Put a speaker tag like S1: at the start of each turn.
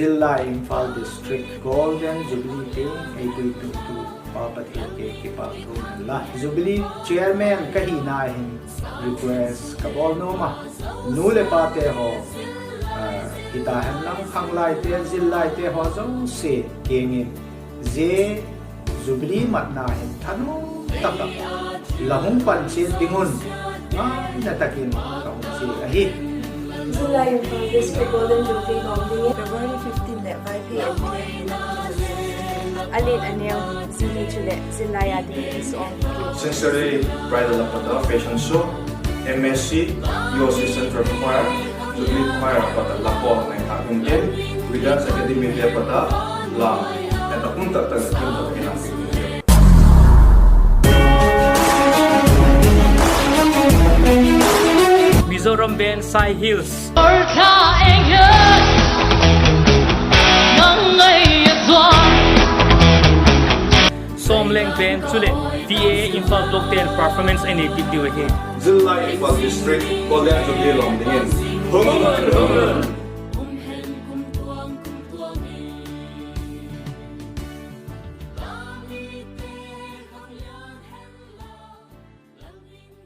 S1: Zilla Imphal District Golden Jubilee Day April 22 Papathe ke kipatho la Jubilee Chairman kahina hin request kabol no ma nule pate ho kita hem lang khanglai te zillai te ho zo se kengin je Jubilee matna hin thanu taka lahung pan che tingun na takin kaung si ahi
S2: Zilla Imphal District Golden Jubilee Holiday February 15 at 5 p.m. Alin Anel Zili Chule Zillaya Day Song
S3: Sincerely Bridal Lapada Fashion Show MSC UOC Central Choir Jubilee Choir pada Lapo ng Agung Game Widans Academy pada La at the punta taga punta kinang
S4: Mizoram Band Sai Hills Somleng Band Chule TA Imphal Block 10 Performance and Activity Wehe
S3: Zilla Imphal District Golden Jubilee Long Dingin Hungan